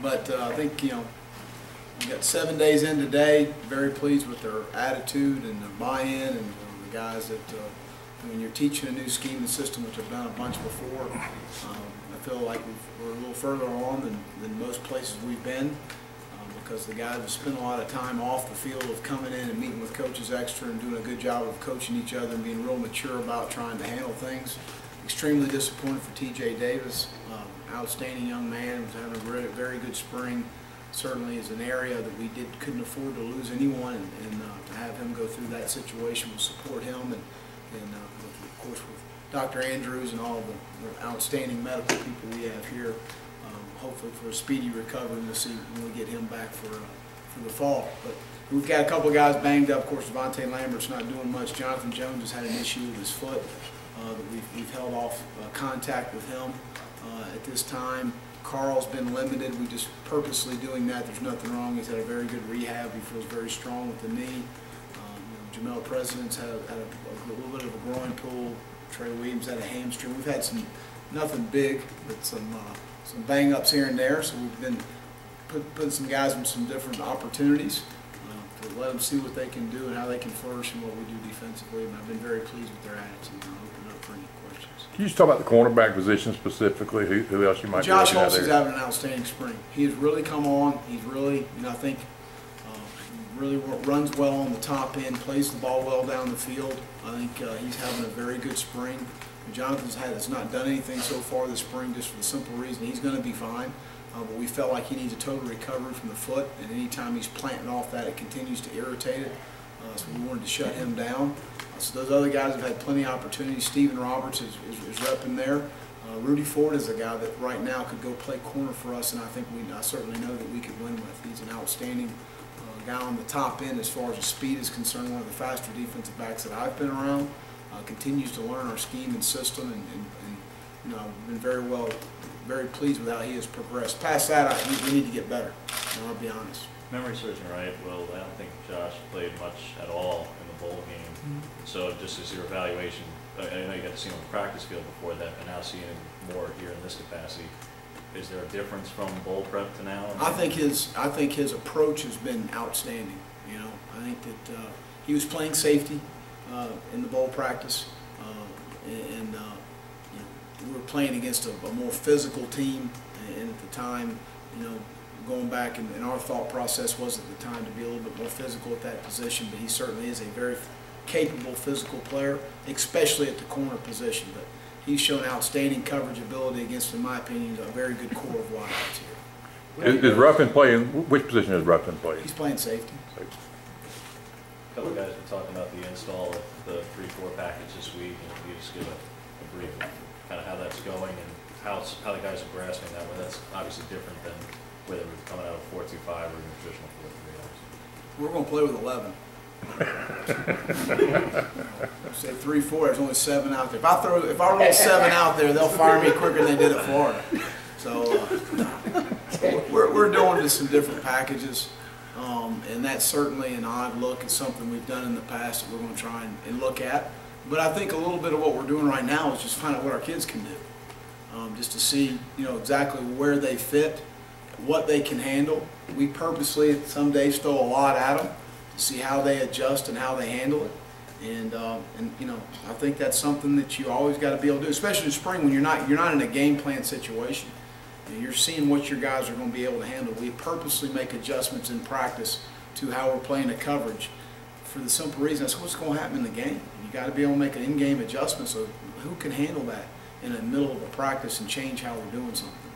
But I think, we got 7 days in today. Very pleased with their attitude and their buy-in, and the guys that when you're teaching a new scheme and system, which I've done a bunch before, I feel like we're a little further along than most places we've been, because the guys have spent a lot of time off the field of coming in and meeting with coaches extra and doing a good job of coaching each other and being real mature about trying to handle things. Extremely disappointed for T.J. Davis, outstanding young man, was having a very good spring. Certainly is an area that we couldn't afford to lose anyone, and to have him go through that situation will support him, and of course with Dr. Andrews and all the outstanding medical people we have here, hopefully for a speedy recovery, and we'll see when we get him back for the fall. But we've got a couple of guys banged up. Of course, Devontae Lambert's not doing much. Jonathan Jones has had an issue with his foot that we've held off contact with him at this time. Carl's been limited. We just purposely doing that. There's nothing wrong. He's had a very good rehab. He feels very strong with the knee. Jamel President's had a little bit of a groin pull. Trey Williams had a hamstring. We've had nothing big, but some bang-ups here and there. So we've been putting some guys in some different opportunities to let them see what they can do and how they can flourish in what we do defensively. And I've been very pleased with their attitude. I'll open up for any questions. Can you just talk about the cornerback position specifically? Who else you might be looking at there? Josh Hulsey's having an outstanding spring. He has really come on. He's really, I think, really runs well on the top end, plays the ball well down the field. I think he's having a very good spring. Jonathan has not done anything so far this spring, just for the simple reason he's going to be fine. But we felt like he needs a total recovery from the foot, and anytime he's planting off that, it continues to irritate it. So we wanted to shut him down. So those other guys have had plenty of opportunities. Steven Roberts is repping there. Rudy Ford is a guy that right now could go play corner for us, and I certainly know that we could win with. He's an outstanding guy on the top end as far as the speed is concerned, one of the faster defensive backs that I've been around. Continues to learn our scheme and system, and I've been very pleased with how he has progressed. Past that, we need to get better. I'll be honest. Memory serves me right, Will, I don't think Josh played much at all in the bowl game. So just as your evaluation, I know you got to see him on the practice field before that, but now seeing him more here in this capacity, is there a difference from bowl prep to now? I think his approach has been outstanding. I think that he was playing safety in the bowl practice, and we were playing against a more physical team, and at the time, going back, and our thought process was at the time to be a little bit more physical at that position, but he certainly is a very capable physical player, especially at the corner position. But he's shown outstanding coverage ability against, in my opinion, a very good core of wideouts here. Is Ruffin playing? Which position is Ruffin playing? He's playing safety. A couple of guys were talking about the install of the 3-4 package this week, and if you just give a brief of kind of how that's going and how the guys are grasping that, where that's obviously different than whether we're coming out of 4-2-5 or even traditional 4-3. We're going to play with 11. Say 3-4. There's only 7 out there. If I roll 7 out there, they'll fire me quicker than they did at Florida. So we're doing just some different packages, and that's certainly an odd look. It's something we've done in the past that we're going to try and look at. But I think a little bit of what we're doing right now is just find out what our kids can do, just to see exactly where they fit, what they can handle. We purposely some days throw a lot at them to see how they adjust and how they handle it. And I think that's something that you always got to be able to do, especially in spring when you're not in a game plan situation. You're seeing what your guys are going to be able to handle. We purposely make adjustments in practice to how we're playing the coverage for the simple reason that's what's going to happen in the game. You got to be able to make an in-game adjustment. So who can handle that in the middle of a practice and change how we're doing something?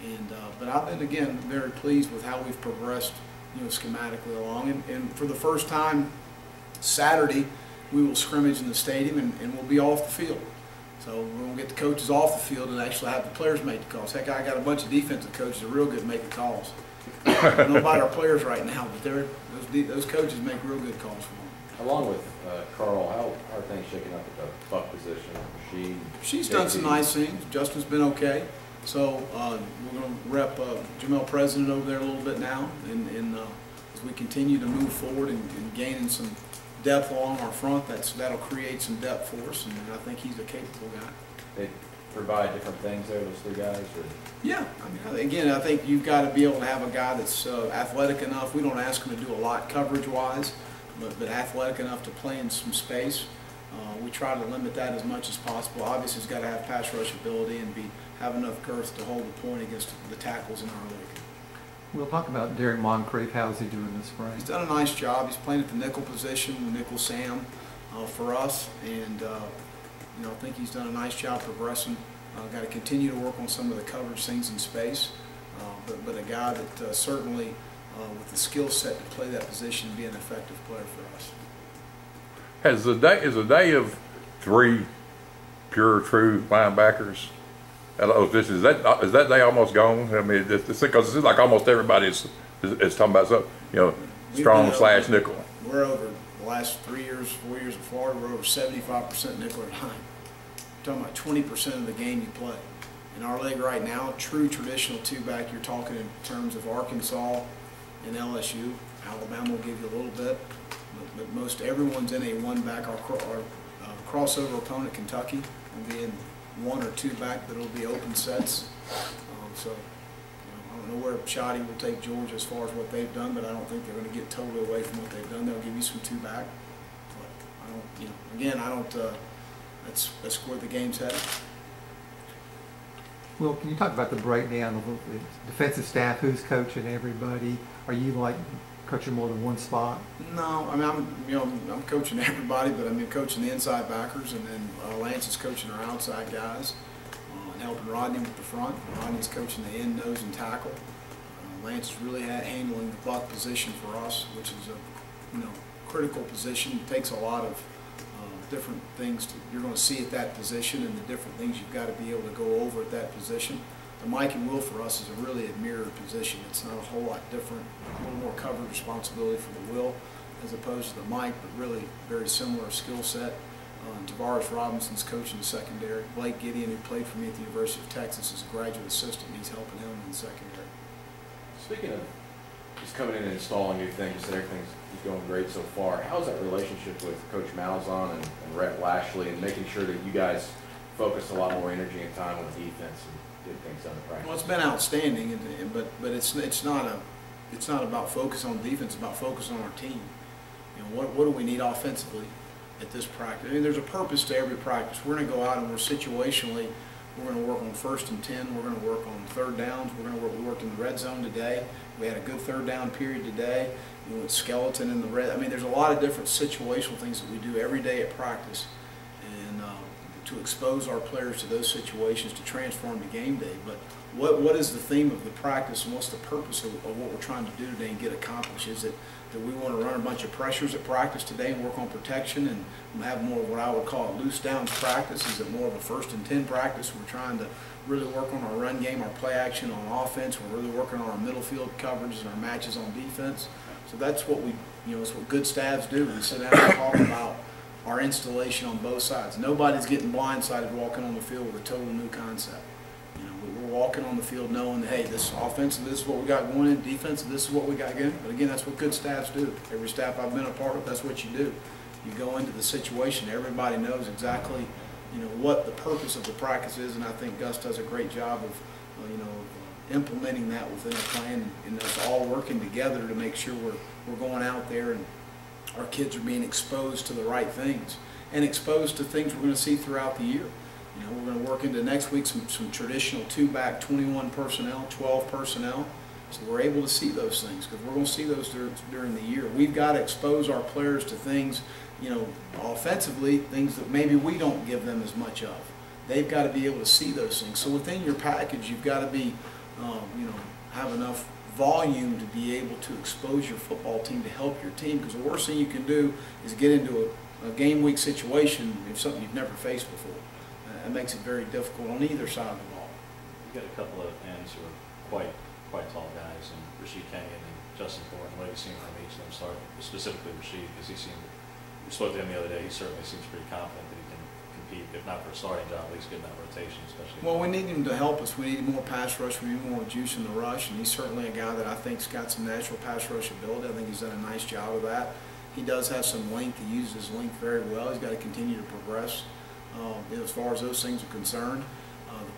And but I've been again very pleased with how we've progressed, schematically along. And for the first time Saturday, we will scrimmage in the stadium and we'll be off the field. So we're going to get the coaches off the field and actually have the players make the calls. Heck, I got a bunch of defensive coaches that are real good at making calls. I don't know about our players right now, but those coaches make real good calls for them. Along with Carl, how are things shaking up at the buck position? She's done some nice things. Justin's been okay. So we're going to rep Jamel President over there a little bit now, and as we continue to move forward and gaining some depth along our front, that'll create some depth for us, and I think he's a capable guy. provide different things there, those three guys, or? Yeah, I mean, again, I think you've got to be able to have a guy that's athletic enough. We don't ask him to do a lot coverage-wise, but athletic enough to play in some space. We try to limit that as much as possible. Obviously, he's got to have pass rush ability and have enough girth to hold the point against the tackles in our league. We'll talk about Derek Moncrief. How is he doing this spring? He's done a nice job. He's playing at the nickel position, nickel Sam, for us, and I think he's done a nice job progressing. Got to continue to work on some of the coverage things in space, but a guy that certainly with the skill set to play that position and be an effective player for us. Is the day of three pure, true linebackers? Is that day almost gone? I mean, because it seems like almost everybody is talking about something, strong / nickel. We're over the last 3 years, 4 years in Florida. We're over 75% nickel or dime. Talking about 20% of the game you play. In our league right now, true traditional two-back, you're talking in terms of Arkansas and LSU. Alabama will give you a little bit, but most everyone's in a one-back. Our crossover opponent, Kentucky, will be in one or two back that'll be open sets. So I don't know where Shoddy will take Georgia as far as what they've done, but I don't think they're going to get totally away from what they've done. They'll give you some two-back, but I don't. Again, I don't. That's where the game's headed. Well, can you talk about the breakdown of the defensive staff? Who's coaching everybody? Are you like coaching more than one spot? No, I mean I'm coaching everybody, but I'm coaching the inside backers, and then Lance is coaching our outside guys and helping Rodney with the front. Rodney's coaching the end, nose, and tackle. Lance is really handling the buck position for us, which is a critical position. It takes a lot of different things you're going to see at that position, and the different things you've got to be able to go over at that position. The Mike and Will for us is really a mirrored position. It's not a whole lot different, a little more covered responsibility for the Will as opposed to the Mike, but really very similar skill set. Tavares Robinson's coaching the secondary. Blake Gideon, who played for me at the University of Texas, is a graduate assistant. He's helping him in the secondary. Speaking of just coming in and installing new things, you said everything's going great so far. How's that relationship with Coach Malzahn and Rhett Lashley, and making sure that you guys focus a lot more energy and time on the defense and get things done in practice? Well, it's been outstanding, but it's not about focus on defense. It's about focus on our team. What do we need offensively at this practice? I mean, there's a purpose to every practice. We're going to go out and we're situationally. We're going to work on 1st and 10. We're going to work on third downs. We worked in the red zone today. We had a good third down period today. We went skeleton in the red. I mean, there's a lot of different situational things that we do every day at practice, and to expose our players to those situations to transform to game day. But what is the theme of the practice, and what's the purpose of what we're trying to do today and get accomplished? Is it that we want to run a bunch of pressures at practice today and work on protection and have more of what I would call a loose downs practice? Is it more of a 1st and 10 practice? We're trying to really work on our run game, our play action on offense. We're really working on our middle field coverages and our matches on defense. So that's what it's what good staffs do. We sit down and talk about our installation on both sides. Nobody's getting blindsided walking on the field with a total new concept. We're walking on the field knowing that, hey, this offensive, this is what we got going in. Defensive, this is what we got going. But again, that's what good staffs do. Every staff I've been a part of, that's what you do. You go into the situation. Everybody knows exactly, what the purpose of the practice is, and I think Gus does a great job of, implementing that within a plan, and us all working together to make sure we're going out there and our kids are being exposed to the right things and exposed to things we're going to see throughout the year. We're going to work into next week some traditional two-back, 21 personnel, 12 personnel. So we're able to see those things because we're going to see those during the year. We've got to expose our players to things, offensively, things that maybe we don't give them as much of. They've got to be able to see those things. So within your package, you've got to be, have enough volume to be able to expose your football team to help your team, because the worst thing you can do is get into a game week situation if something you've never faced before. It makes it very difficult on either side of the ball. You've got a couple of ends who are quite tall guys, and Rashid Kenyon and Justin Thornton. What have you seen from each of them? Start specifically Rashid, because we spoke to him the other day. He certainly seems pretty confident that he can compete, if not for a starting job, at least get in that rotation, especially. Well, we need him to help us. We need more pass rush. We need more juice in the rush, and he's certainly a guy that I think's got some natural pass rush ability. I think he's done a nice job of that. He does have some length. He uses his length very well. He's got to continue to progress as far as those things are concerned.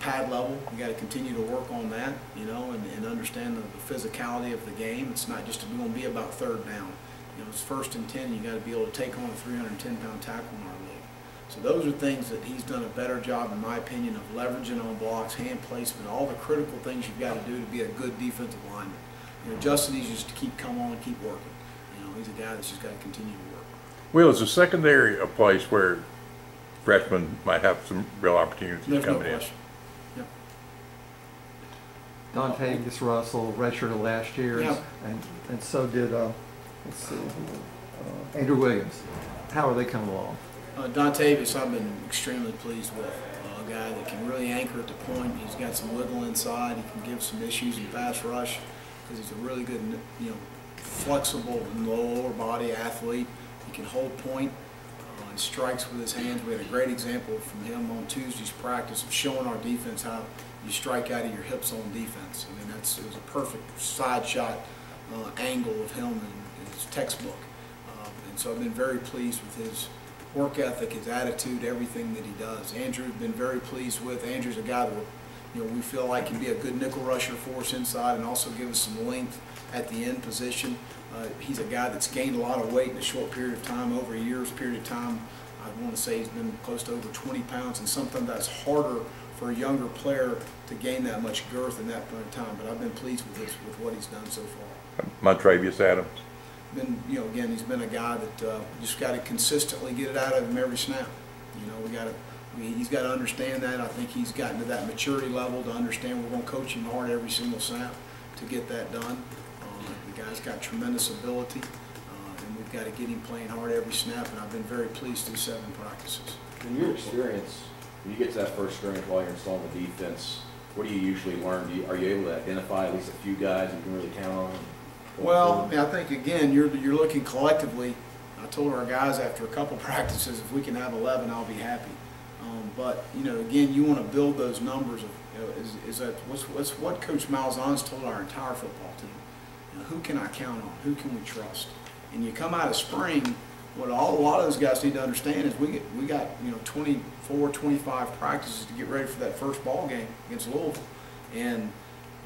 pad level. We got to continue to work on that, you know, and understand the physicality of the game. It's not just going to be about third down. You know, it's 1st and 10. You got to be able to take on a 310-pound tackle in our league. So those are things that he's done a better job, in my opinion, of leveraging on blocks, hand placement, all the critical things you've got to do to be a good defensive lineman. You know, Justin needs just to keep coming on and keep working. You know, he's a guy that's just got to continue to work. Will, is the secondary a place where freshmen might have some real opportunities There's no coming in? question. Yep. Dontavius Russell redshirted last year, Yeah. and so did Andrew Williams. How are they coming along? Dontavius, I've been extremely pleased with. A guy that can really anchor at the point. He's got some wiggle inside. He can give some issues in pass rush because he's a really good, you know, flexible and lower body athlete. He can hold point. He strikes with his hands. We had a great example from him on Tuesday's practice of showing our defense how you strike out of your hips on defense. I mean, it was a perfect side shot angle of him in his textbook. And so I've been very pleased with his work ethic, his attitude, everything that he does. Andrew, been very pleased with. Andrew's a guy that, you know, we feel like can be a good nickel rusher for us inside and also give us some length at the end position. He's a guy that's gained a lot of weight in a short period of time, over a year's period of time. I want to say he's been close to over 20 pounds, and something that's harder for a younger player to gain that much girth in that point of time. But I've been pleased with what he's done so far. Montravius Adams. Been, you know, again, he's been a guy that just got to consistently get it out of him every snap. You know, he's got to understand that. I think he's gotten to that maturity level to understand we're going to coach him hard every single snap to get that done. The guy's got tremendous ability, and we've got to get him playing hard every snap, and I've been very pleased through 7 practices. In your experience, when you get to that first scrimmage while you're installing the defense, what do you usually learn? Are you able to identify at least a few guys you can really count on? Well, I think, again, you're looking collectively. I told our guys after a couple practices, if we can have 11, I'll be happy. But, you know, again, you want to build those numbers. Of, you know, is that what's what Coach Malzahn's told our entire football team. You know, who can I count on? Who can we trust? And you come out of spring, what a lot of those guys need to understand is we got, you know, 24, 25 practices to get ready for that first ball game against Louisville. And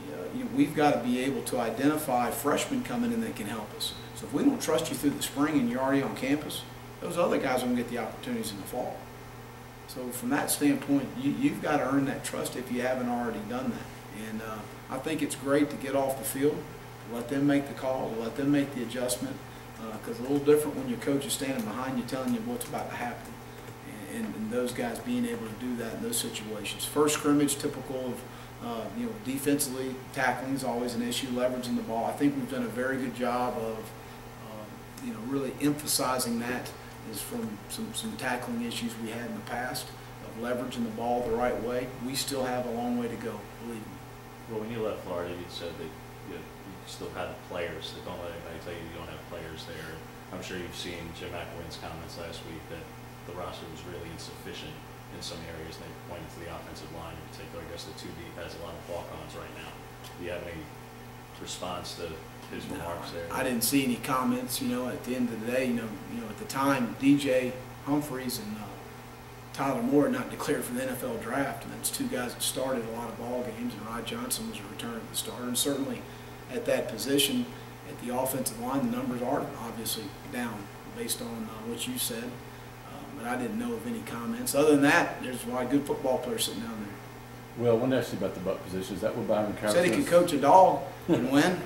you know, we've got to be able to identify freshmen coming in that can help us. So if we don't trust you through the spring and you're already on campus, those other guys won't get the opportunities in the fall. So from that standpoint, you've got to earn that trust if you haven't already done that. And I think it's great to get off the field, to let them make the call, to let them make the adjustment, because it's a little different when your coach is standing behind you telling you what's about to happen. And those guys being able to do that in those situations. First scrimmage, typical of you know, defensively, tackling is always an issue, leveraging the ball. I think we've done a very good job of you know, really emphasizing that is from some tackling issues we had in the past, of leveraging the ball the right way. We still have a long way to go, believe me. Well, when you left Florida, you said that you still had players. That don't let anybody tell you don't have players there. I'm sure you've seen Jim McElwain's comments last week that the roster was really insufficient in some areas, and they pointed to the offensive line in particular. I guess the 2 deep has a lot of walk-ons right now. Do you have any response to his remarks there? I didn't see any comments. You know, at the end of the day, you know, at the time, DJ Humphreys and Tyler Moore had not declared for the NFL draft, and that's 2 guys that started a lot of ball games, and Rod Johnson was a return of the starter. And certainly at that position, at the offensive line, the numbers are obviously down based on what you said. But I didn't know of any comments. Other than that, there's a lot of good football players sitting down there. Well, I wanted to ask you about the buck position. Is that what Byron Cowers Said he could coach a dog and win.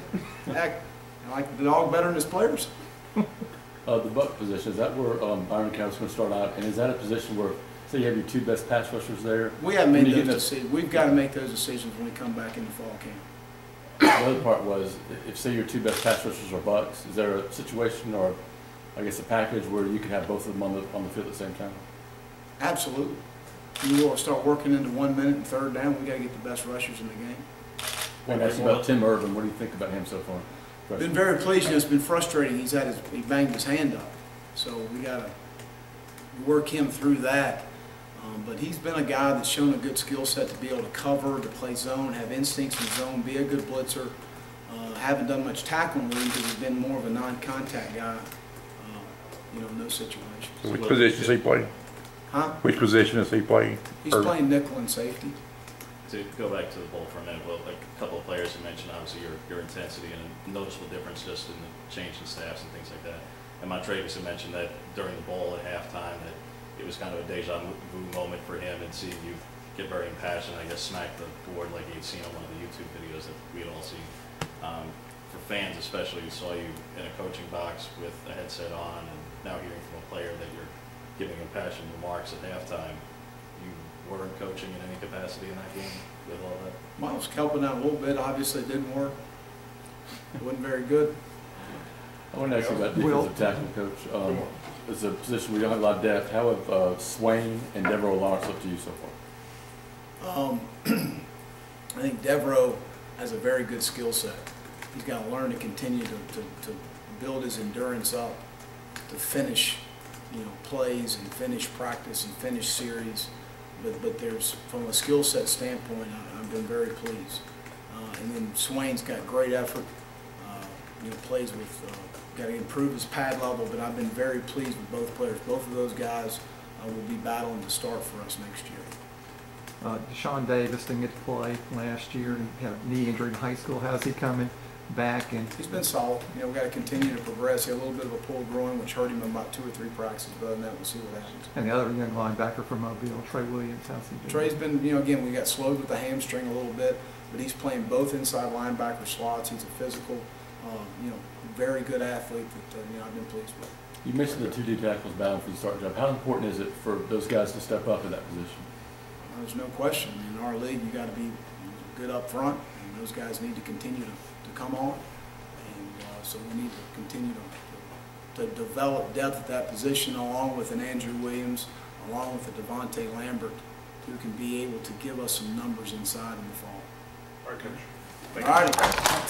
Heck, I like the dog better than his players. The buck position, is that where Byron Cowers is going to start out? And is that a position where, say you have your 2 best pass rushers there? We haven't made those decisions. We've got to make those decisions when we come back in the fall camp. The other part was, if say your 2 best pass rushers are bucks, is there a situation or I guess a package where you can have both of them on the field at the same time? Absolutely. You will start working into 1 minute and third down. We got to get the best rushers in the game. Well, that's about Tim Irvin. What do you think about him so far? Been very pleased. You know, it's been frustrating. He banged his hand up, so we got to work him through that. But he's been a guy that's shown a good skill set to be able to cover, to play zone, have instincts in zone, be a good blitzer. Haven't done much tackling with him because he's been more of a non-contact guy. You know, in those situations. Which position is he playing? Huh? Which position is he playing? He's playing nickel and safety. to go back to the bowl for a minute, well, like a couple of players you mentioned, obviously your intensity and a noticeable difference just in the change in staffs and things like that. And Montravius had mentioned that during the bowl at halftime that it was kind of a deja vu moment for him, and seeing you get very impassioned, I guess smack the board like he'd seen on one of the YouTube videos that we had all seen. For fans especially, who saw you in a coaching box with a headset on, and now hearing from a player that you're giving impassioned remarks at halftime, you weren't coaching in any capacity in that game with all that? Well, I was helping out a little bit. Obviously, it didn't work. It wasn't very good. I want to ask you about defensive tackle, Coach. It's a position we don't have a lot of depth. How have Swain and Devereaux Lawrence looked to you so far? I think Devereaux has a very good skill set. He's got to learn to continue to build his endurance up, to finish, plays and finish practice and finish series. But there's, from a skill set standpoint, I've been very pleased. And then Swain's got great effort. Plays with, got to improve his pad level, but I've been very pleased with both players. Both of those guys will be battling to start for us next year. Deshaun Davis didn't get to play last year and had a knee injury in high school. How's he coming back? And he's been solid. We've got to continue to progress. He had a little bit of a pulled groin, which hurt him in about 2 or 3 practices, but other than that, we'll see what happens. And the other young linebacker from Mobile, Trey Williams, how's he doing? Trey's been, again, we got slowed with the hamstring a little bit, but he's playing both inside linebacker slots. He's a physical, very good athlete that, I've been pleased with. You mentioned the 2 D tackles battling for the starting job. How important is it for those guys to step up in that position? There's no question. In our league, you got to be good up front, and those guys need to continue to come on. And so we need to continue to develop depth at that position, along with an Andrew Williams, along with a Devontae Lambert, who can be able to give us some numbers inside in the fall. All right, Coach. All right.